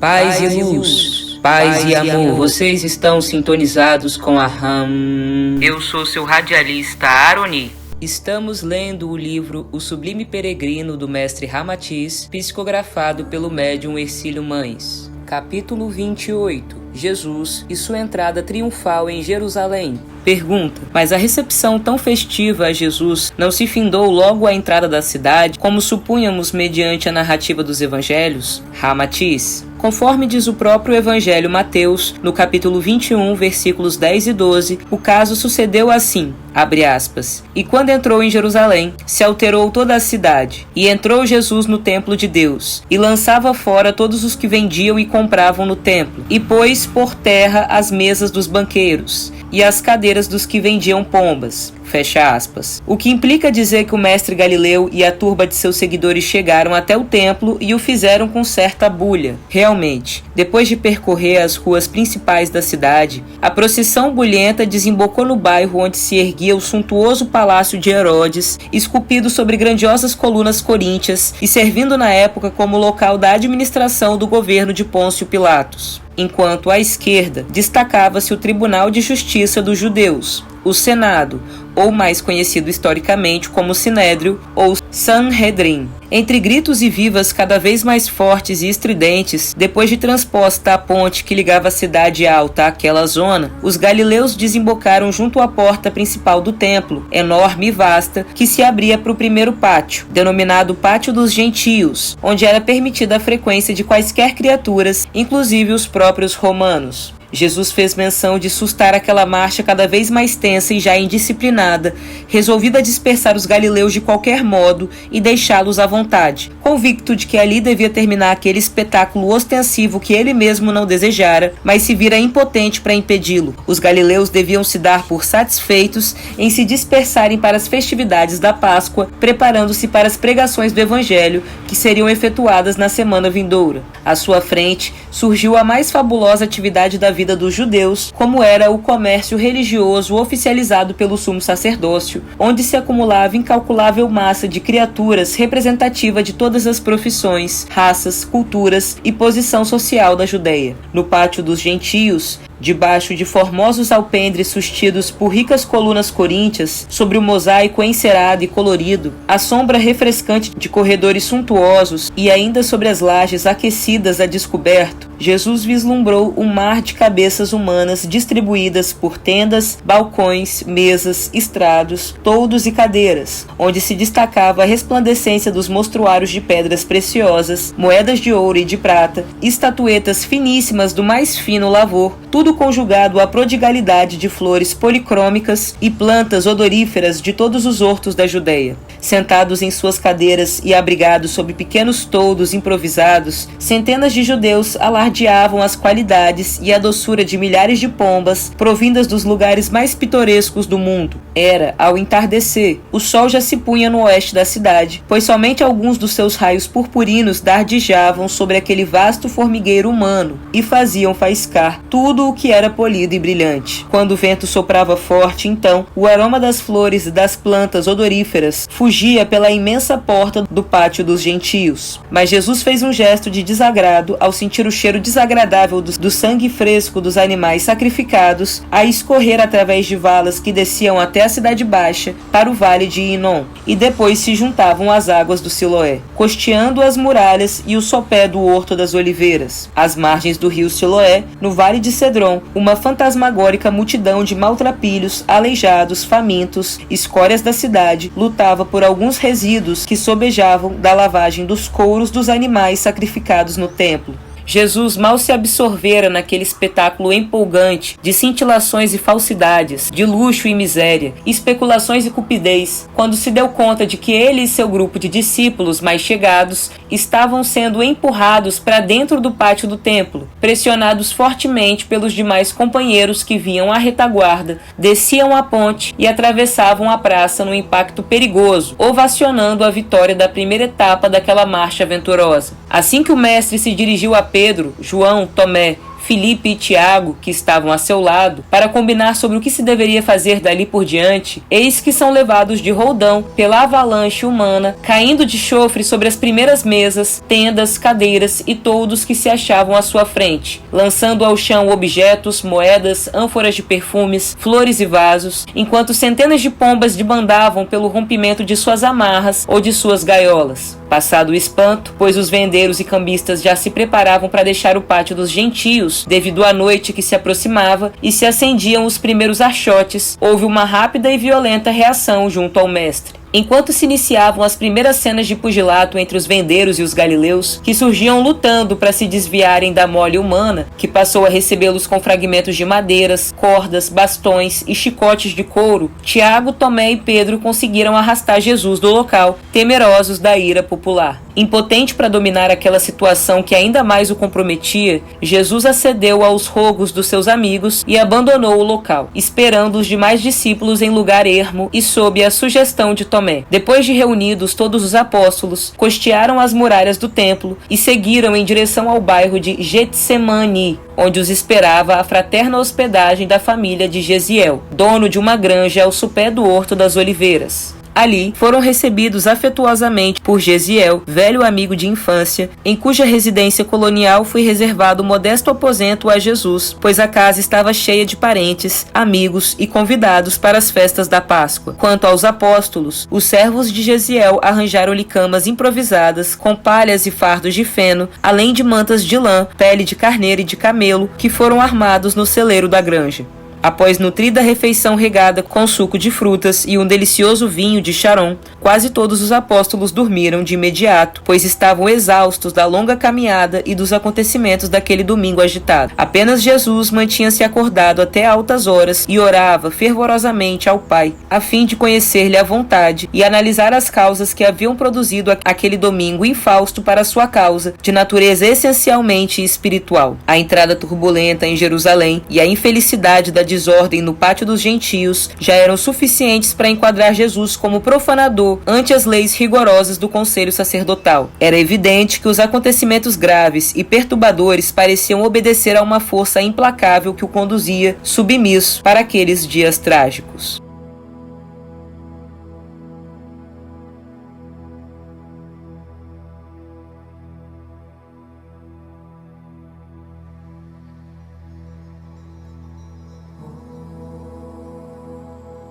Paz e luz, paz e amor, vocês estão sintonizados com a RAM. Eu sou seu radialista Aroni. Estamos lendo o livro O Sublime Peregrino do mestre Ramatiz, psicografado pelo médium Hercílio Mães. Capítulo 28. Jesus e sua entrada triunfal em Jerusalém. Pergunta: mas a recepção tão festiva a Jesus não se findou logo à entrada da cidade, como supunhamos mediante a narrativa dos evangelhos? Ramatiz: conforme diz o próprio Evangelho Mateus, no capítulo 21, versículos 10 e 12, o caso sucedeu assim, abre aspas, e quando entrou em Jerusalém, se alterou toda a cidade, e entrou Jesus no templo de Deus, e lançava fora todos os que vendiam e compravam no templo, e pôs por terra as mesas dos banqueiros, e as cadeiras dos que vendiam pombas. Fecha aspas. O que implica dizer que o mestre Galileu e a turba de seus seguidores chegaram até o templo e o fizeram com certa bulha. Realmente, depois de percorrer as ruas principais da cidade, a procissão bulhenta desembocou no bairro onde se erguia o suntuoso palácio de Herodes, esculpido sobre grandiosas colunas coríntias e servindo na época como local da administração do governo de Pôncio Pilatos. Enquanto à esquerda destacava-se o Tribunal de Justiça dos Judeus, o Senado, ou mais conhecido historicamente como Sinédrio ou Sanhedrin. Entre gritos e vivas cada vez mais fortes e estridentes, depois de transposta a ponte que ligava a cidade alta àquela zona, os galileus desembocaram junto à porta principal do templo, enorme e vasta, que se abria para o primeiro pátio, denominado Pátio dos Gentios, onde era permitida a frequência de quaisquer criaturas, inclusive os próprios romanos. Jesus fez menção de sustar aquela marcha cada vez mais tensa e já indisciplinada, resolvida a dispersar os galileus de qualquer modo e deixá-los à vontade, convicto de que ali devia terminar aquele espetáculo ostensivo que ele mesmo não desejara, mas se vira impotente para impedi-lo. Os galileus deviam se dar por satisfeitos em se dispersarem para as festividades da Páscoa, preparando-se para as pregações do Evangelho que seriam efetuadas na semana vindoura. À sua frente surgiu a mais fabulosa atividade da vida dos judeus, como era o comércio religioso oficializado pelo sumo sacerdócio, onde se acumulava incalculável massa de criaturas representativa de todas as profissões, raças, culturas e posição social da Judeia. No pátio dos gentios, debaixo de formosos alpendres sustidos por ricas colunas coríntias, sobre o mosaico encerado e colorido, a sombra refrescante de corredores suntuosos e ainda sobre as lajes aquecidas a descoberto, Jesus vislumbrou um mar de cabeças humanas distribuídas por tendas, balcões, mesas, estrados, toldos e cadeiras, onde se destacava a resplandecência dos mostruários de pedras preciosas, moedas de ouro e de prata, estatuetas finíssimas do mais fino lavor, tudo conjugado à prodigalidade de flores policrômicas e plantas odoríferas de todos os hortos da Judeia. Sentados em suas cadeiras e abrigados sob pequenos toldos improvisados, centenas de judeus alardeavam as qualidades e a doçura de milhares de pombas provindas dos lugares mais pitorescos do mundo. Era, ao entardecer, o sol já se punha no oeste da cidade, pois somente alguns dos seus raios purpurinos dardejavam sobre aquele vasto formigueiro humano e faziam faiscar tudo o que era polido e brilhante. Quando o vento soprava forte, então, o aroma das flores e das plantas odoríferas fugia pela imensa porta do pátio dos gentios. Mas Jesus fez um gesto de desagrado ao sentir o cheiro desagradável do sangue fresco dos animais sacrificados a escorrer através de valas que desciam até a cidade baixa para o vale de Inom e depois se juntavam às águas do Siloé, costeando as muralhas e o sopé do Horto das Oliveiras. Às margens do rio Siloé, no vale de Cedron, uma fantasmagórica multidão de maltrapilhos, aleijados, famintos, escórias da cidade, lutava por alguns resíduos que sobejavam da lavagem dos couros dos animais sacrificados no templo. Jesus mal se absorvera naquele espetáculo empolgante de cintilações e falsidades, de luxo e miséria, especulações e cupidez, quando se deu conta de que ele e seu grupo de discípulos mais chegados estavam sendo empurrados para dentro do pátio do templo, pressionados fortemente pelos demais companheiros que vinham à retaguarda, desciam a ponte e atravessavam a praça num impacto perigoso, ovacionando a vitória da primeira etapa daquela marcha aventurosa. Assim que o mestre se dirigiu a Pedro, João, Tomé, Filipe e Tiago, que estavam a seu lado, para combinar sobre o que se deveria fazer dali por diante, eis que são levados de roldão pela avalanche humana, caindo de chofre sobre as primeiras mesas, tendas, cadeiras e toldos que se achavam à sua frente, lançando ao chão objetos, moedas, ânforas de perfumes, flores e vasos, enquanto centenas de pombas debandavam pelo rompimento de suas amarras ou de suas gaiolas. Passado o espanto, pois os vendeiros e cambistas já se preparavam para deixar o pátio dos gentios, devido à noite que se aproximava, e se acendiam os primeiros archotes, houve uma rápida e violenta reação junto ao mestre. Enquanto se iniciavam as primeiras cenas de pugilato entre os vendeiros e os galileus, que surgiam lutando para se desviarem da mole humana, que passou a recebê-los com fragmentos de madeiras, cordas, bastões e chicotes de couro, Tiago, Tomé e Pedro conseguiram arrastar Jesus do local, temerosos da ira popular. Impotente para dominar aquela situação que ainda mais o comprometia, Jesus acedeu aos rogos dos seus amigos e abandonou o local, esperando os demais discípulos em lugar ermo e sob a sugestão de Tomé. Depois de reunidos todos os apóstolos, costearam as muralhas do templo e seguiram em direção ao bairro de Getsemani, onde os esperava a fraterna hospedagem da família de Gesiel, dono de uma granja ao sopé do Horto das Oliveiras. Ali, foram recebidos afetuosamente por Gesiel, velho amigo de infância, em cuja residência colonial foi reservado modesto aposento a Jesus, pois a casa estava cheia de parentes, amigos e convidados para as festas da Páscoa. Quanto aos apóstolos, os servos de Gesiel arranjaram-lhe camas improvisadas, com palhas e fardos de feno, além de mantas de lã, pele de carneiro e de camelo, que foram armados no celeiro da granja. Após nutrida refeição regada com suco de frutas e um delicioso vinho de Sharon, quase todos os apóstolos dormiram de imediato, pois estavam exaustos da longa caminhada e dos acontecimentos daquele domingo agitado. Apenas Jesus mantinha-se acordado até altas horas e orava fervorosamente ao Pai, a fim de conhecer-lhe a vontade e analisar as causas que haviam produzido aquele domingo infausto para sua causa, de natureza essencialmente espiritual. A entrada turbulenta em Jerusalém e a infelicidade da desordem no pátio dos gentios já eram suficientes para enquadrar Jesus como profanador ante as leis rigorosas do conselho sacerdotal. Era evidente que os acontecimentos graves e perturbadores pareciam obedecer a uma força implacável que o conduzia, submisso, para aqueles dias trágicos.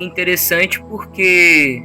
Interessante porque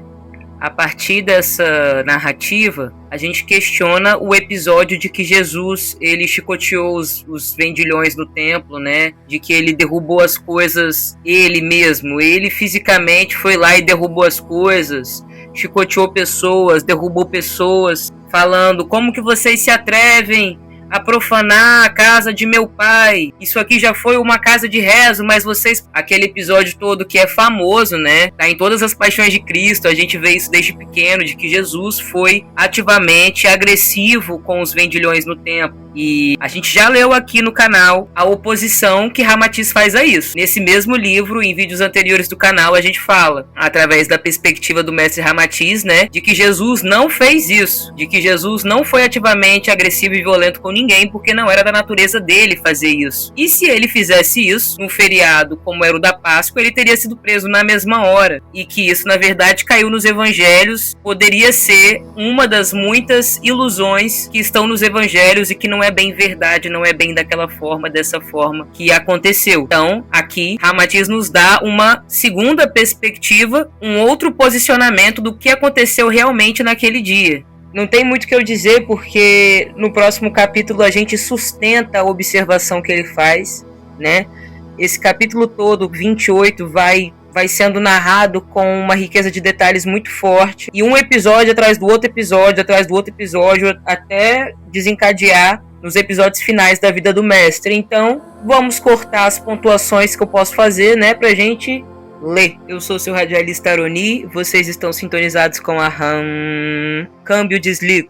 a partir dessa narrativa a gente questiona o episódio de que Jesus ele chicoteou os vendilhões do templo, né? De que ele derrubou as coisas ele mesmo, ele fisicamente foi lá e derrubou as coisas, chicoteou pessoas, derrubou pessoas, falando: como que vocês se atrevem a profanar a casa de meu pai? Isso aqui já foi uma casa de rezo, mas vocês... Aquele episódio todo que é famoso, né? Tá em todas as paixões de Cristo, a gente vê isso desde pequeno, de que Jesus foi ativamente agressivo com os vendilhões no templo. E a gente já leu aqui no canal a oposição que Ramatiz faz a isso. Nesse mesmo livro, em vídeos anteriores do canal, a gente fala, através da perspectiva do mestre Ramatiz, né, de que Jesus não fez isso, de que Jesus não foi ativamente agressivo e violento com ninguém, porque não era da natureza dele fazer isso. E se ele fizesse isso, num feriado como era o da Páscoa, ele teria sido preso na mesma hora. E que isso, na verdade, caiu nos evangelhos, poderia ser uma das muitas ilusões que estão nos evangelhos e que não é bem verdade, não é bem daquela forma, dessa forma que aconteceu. Então, aqui, Ramatiz nos dá uma segunda perspectiva, um outro posicionamento do que aconteceu realmente naquele dia. Não tem muito o que eu dizer, porque no próximo capítulo a gente sustenta a observação que ele faz, né? Esse capítulo todo, 28, vai sendo narrado com uma riqueza de detalhes muito forte, e um episódio atrás do outro episódio, até desencadear nos episódios finais da vida do mestre. Então, vamos cortar as pontuações que eu posso fazer, né, pra gente ler. Eu sou seu radialista Aroni, vocês estão sintonizados com a RAM. Câmbio, desligo.